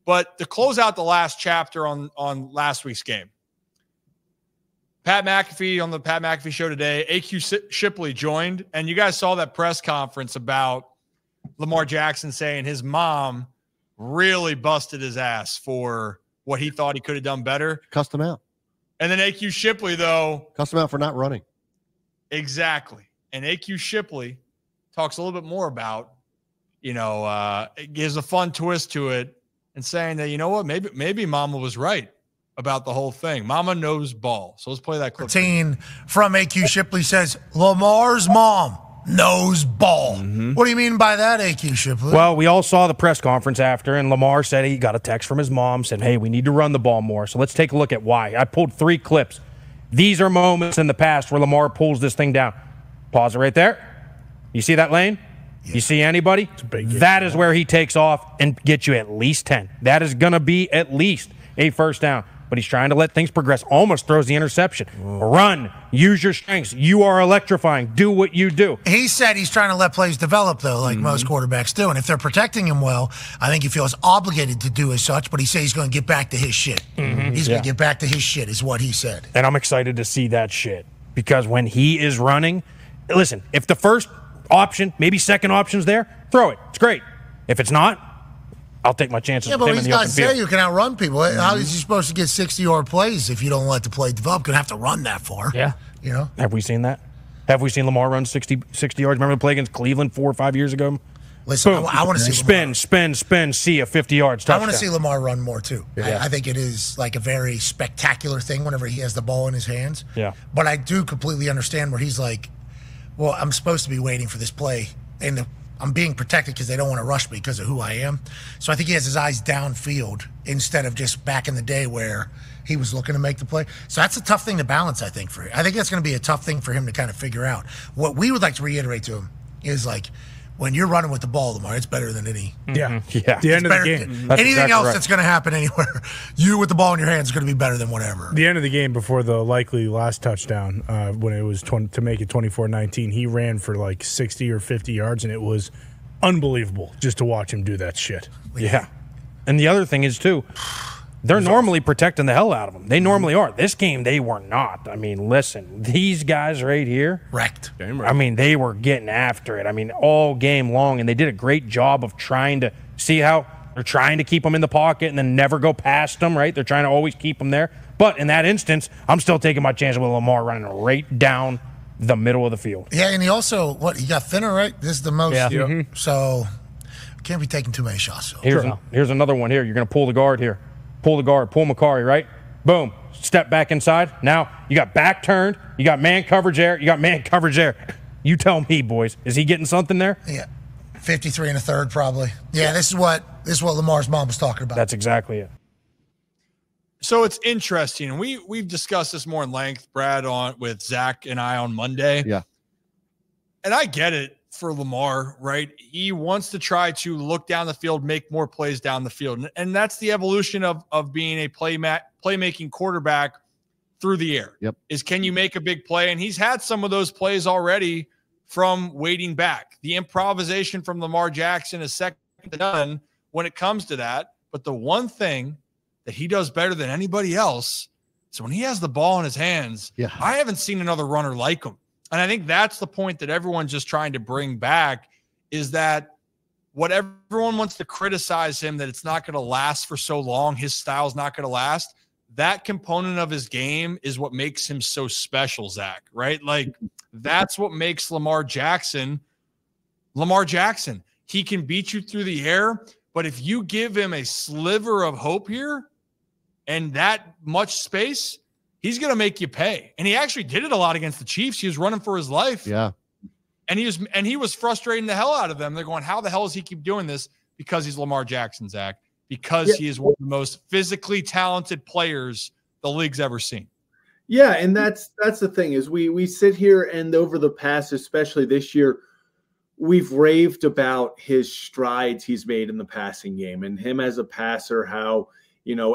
But to close out the last chapter on last week's game, Pat McAfee on the Pat McAfee Show today, AQ Shipley joined, and you guys saw that press conference about Lamar Jackson saying his mom really busted his ass for what he thought he could have done better. Cussed him out. And then AQ Shipley, though. Cussed him out for not running. Exactly. And AQ Shipley talks a little bit more about, it gives a fun twist to it and saying that, you know what, maybe Mama was right about the whole thing. Mama knows ball. So let's play that clip. 13 from AQ Shipley says, Lamar's mom knows ball. Mm-hmm. What do you mean by that, AQ Shipley? Well, we all saw the press conference after, and Lamar said he got a text from his mom, said, hey, we need to run the ball more. So let's take a look at why. I pulled 3 clips. These are moments in the past where Lamar pulls this thing down. Pause it right there. You see that lane? Yeah. You see anybody? That is where he takes off and gets you at least 10. That is going to be at least a first down. But he's trying to let things progress. Almost throws the interception. Whoa. Run. Use your strengths. You are electrifying. Do what you do. He said he's trying to let plays develop, though, like most quarterbacks do. And if they're protecting him well, I think he feels obligated to do as such. But he says he's going to get back to his shit. Mm-hmm. He's going to get back to his shit is what he said. And I'm excited to see that shit. Because when he is running, listen, if the first option, maybe second option's there, throw it. It's great. If it's not, I'll take my chances with him in the open field. Yeah, but he's not saying you can outrun people. How is he supposed to get 60-yard plays if you don't let the play develop? You're going to have to run that far. Yeah. Have we seen that? Have we seen Lamar run 60 yards? Remember the play against Cleveland 4 or 5 years ago? Listen, I want to see Lamar. Spin, see a 50 yards touchdown. I want to see Lamar run more, too. Yeah. I think it is like a very spectacular thing whenever he has the ball in his hands. Yeah. But I do completely understand where he's like, well, I'm supposed to be waiting for this play. And I'm being protected because they don't want to rush me because of who I am. So I think he has his eyes downfield instead of just back in the day where he was looking to make the play. So that's a tough thing to balance, I think, for him. I think that's going to be a tough thing for him to kind of figure out. What we would like to reiterate to him is like, when you're running with the ball, Lamar, it's better than any. Yeah. The end of the game. Anything exactly else that's going to happen anywhere, you with the ball in your hands is going to be better than whatever. The end of the game before the likely last touchdown, when it was to make it 24-19, he ran for like 60 or 50 yards, and it was unbelievable just to watch him do that shit. Yeah. And the other thing is, too, they're normally protecting the hell out of them. They normally are. This game, they were not. I mean, listen, these guys right here. Wrecked. I mean, they were getting after it. I mean, all game long, and they did a great job of trying to see how they're trying to keep them in the pocket and then never go past them, right? They're trying to always keep them there. But in that instance, I'm still taking my chance with Lamar running right down the middle of the field. Yeah, and he also, he got thinner, right? This is the most. Yeah. Mm-hmm. So, can't be taking too many shots. So. Here's another one here. You're going to pull the guard here. Pull the guard, pull McCarry, right? Boom. Step back inside. Now you got back turned. You got man coverage there. You got man coverage there. You tell me, boys. Is he getting something there? Yeah. 53 and a third, probably. Yeah, this is what Lamar's mom was talking about. That's exactly it. So it's interesting. We've discussed this more in length, Brad, with Zach and I on Monday. Yeah. And I get it for Lamar, right? He wants to try to look down the field, make more plays down the field. And that's the evolution of being a playmaking quarterback through the air. Yep. Is can you make a big play? And he's had some of those plays already from waiting back. The improvisation from Lamar Jackson is second to none when it comes to that. But the one thing that he does better than anybody else is when he has the ball in his hands. Yeah. I haven't seen another runner like him. And I think that's the point that everyone's just trying to bring back is that what everyone wants to criticize him, that it's not going to last for so long, his style's not going to last. That component of his game is what makes him so special, Zach, right? Like that's what makes Lamar Jackson. He can beat you through the air, but if you give him a sliver of hope here and that much space, he's going to make you pay. And he actually did it a lot against the Chiefs. He was running for his life. Yeah. And he was frustrating the hell out of them. They're going, how the hell does he keep doing this? Because he's Lamar Jackson, Zach. Because he is one of the most physically talented players the league's ever seen. Yeah, and that's the thing is we sit here and over the past, especially this year, we've raved about his strides he's made in the passing game and him as a passer, how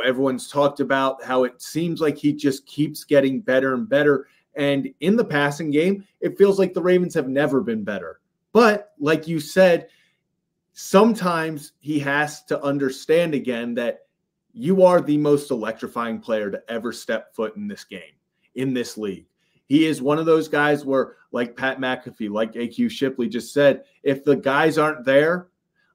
everyone's talked about how it seems like he just keeps getting better and better. And in the passing game, it feels like the Ravens have never been better. But like you said, sometimes he has to understand again that you are the most electrifying player to ever step foot in this game, in this league. He is one of those guys where, like Pat McAfee, like AQ Shipley just said, if the guys aren't there,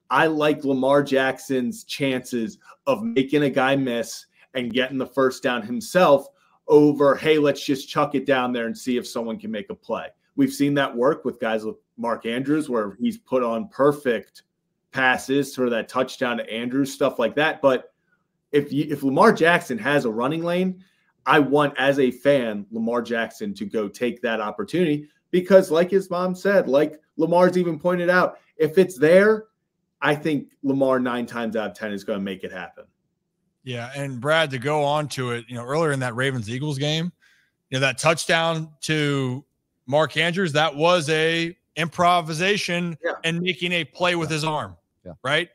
I like Lamar Jackson's chances of making a guy miss and getting the first down himself over, hey, let's just chuck it down there and see if someone can make a play. We've seen that work with guys like Mark Andrews, where he's put on perfect passes for that touchdown to Andrews, stuff like that. But if Lamar Jackson has a running lane, I want, as a fan, Lamar Jackson to go take that opportunity because, like his mom said, like Lamar's even pointed out, if it's there, I think Lamar 9 times out of 10 is going to make it happen. Yeah, and Brad, to go on to it, earlier in that Ravens-Eagles game, that touchdown to Mark Andrews, that was a improvisation and making a play with his arm, right?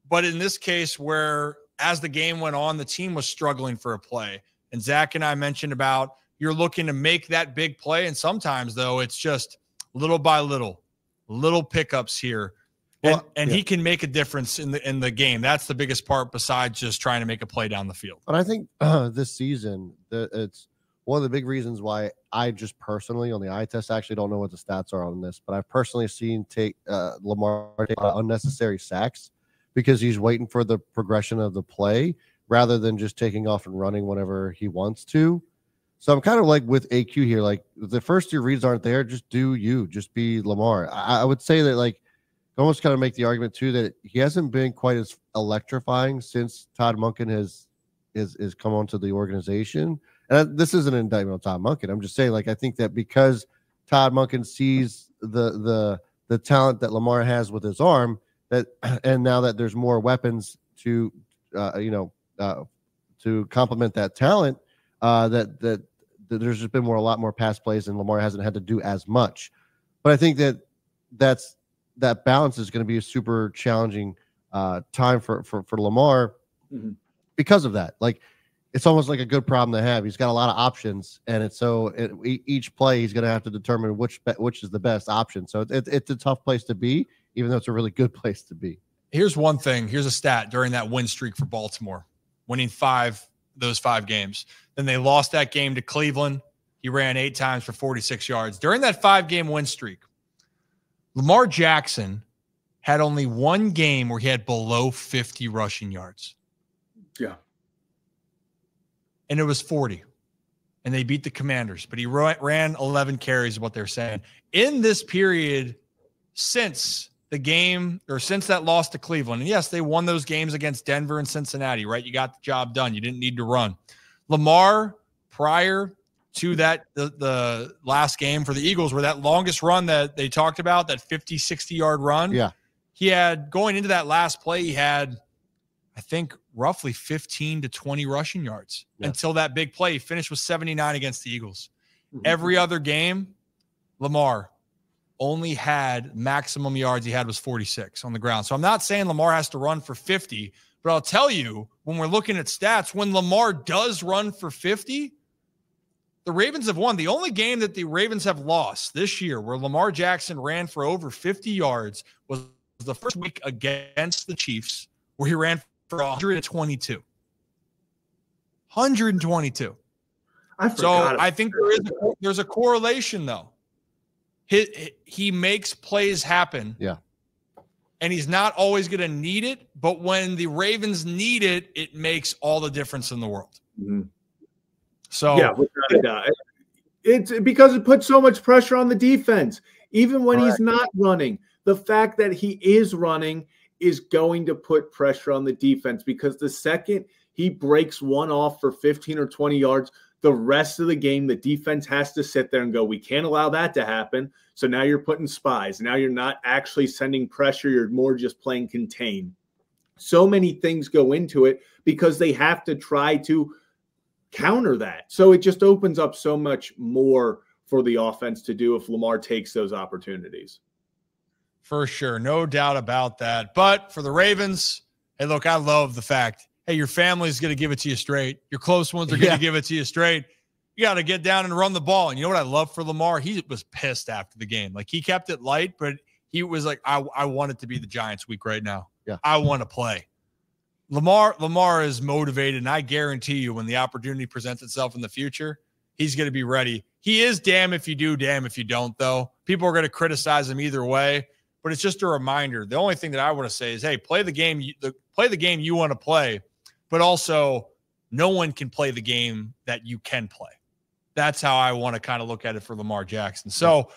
But in this case, where as the game went on, the team was struggling for a play. And Zach and I mentioned about you're looking to make that big play. And sometimes, though, it's just little by little pickups here. And he can make a difference in the game. That's the biggest part besides just trying to make a play down the field. And I think this season, it's one of the big reasons why I just personally on the eye test, I actually don't know what the stats are on this, but I've personally seen Lamar take unnecessary sacks because he's waiting for the progression of the play rather than just taking off and running whenever he wants to. So I'm kind of like with AQ here, like the first 2 reads aren't there. Just just be Lamar. I would say that like almost kind of make the argument too that he hasn't been quite as electrifying since Todd Monken has come onto the organization. And this isn't an indictment on Todd Monken. I'm just saying, like, I think that because Todd Monken sees the talent that Lamar has with his arm, and now that there's more weapons to complement that talent, that there's just been a lot more pass plays, and Lamar hasn't had to do as much. But I think that balance is going to be a super challenging time for Lamar because of that. Like, it's almost like a good problem to have. He's got a lot of options, and each play he's going to have to determine which is the best option. So it's a tough place to be, even though it's a really good place to be. Here's one thing. Here's a stat during that win streak for Baltimore, winning those 5 games. Then they lost that game to Cleveland. He ran 8 times for 46 yards. During that 5-game win streak, Lamar Jackson had only 1 game where he had below 50 rushing yards. Yeah. And it was 40. And they beat the Commanders. But he ran 11 carries, is what they're saying. In this period, since the game, or since that loss to Cleveland, and yes, they won those games against Denver and Cincinnati, right? You got the job done. You didn't need to run. Lamar, prior to that, the last game for the Eagles, where that longest run that they talked about, that 50, 60-yard run. Yeah. He had, going into that last play, he had, I think, roughly 15 to 20 rushing yards until that big play. He finished with 79 against the Eagles. Every other game, Lamar only had maximum yards he had was 46 on the ground. So I'm not saying Lamar has to run for 50, but I'll tell you, when we're looking at stats, when Lamar does run for 50, the Ravens have won. The only game that the Ravens have lost this year where Lamar Jackson ran for over 50 yards was the first week against the Chiefs, where he ran for 122. 122. I think there's a correlation, though. He makes plays happen. Yeah. And he's not always going to need it, but when the Ravens need it, it makes all the difference in the world. So yeah, without a doubt. It's because it puts so much pressure on the defense. Even when he's not running, the fact that he is running is going to put pressure on the defense, because the second he breaks one off for 15 or 20 yards, the rest of the game, the defense has to sit there and go, we can't allow that to happen. So now you're putting spies. Now you're not actually sending pressure. You're more just playing contain. So many things go into it because they have to try to counter that. So it just opens up so much more for the offense to do if Lamar takes those opportunities. For sure. No doubt about that. But for the Ravens, hey, look, I love the fact, hey, your family's going to give it to you straight. Your close ones are going to give it to you straight. You got to get down and run the ball. And you know what I love for Lamar? He was pissed after the game. Like, he kept it light, but he was like, I want it to be the Giants week right now. Yeah. I want to play. Lamar is motivated, and I guarantee you when the opportunity presents itself in the future, he's going to be ready. He is damn if you do, damn if you don't, though. People are going to criticize him either way, but it's just a reminder. The only thing that I want to say is, hey, play the game you want to play, but also no one can play the game that you can play. That's how I want to kind of look at it for Lamar Jackson. So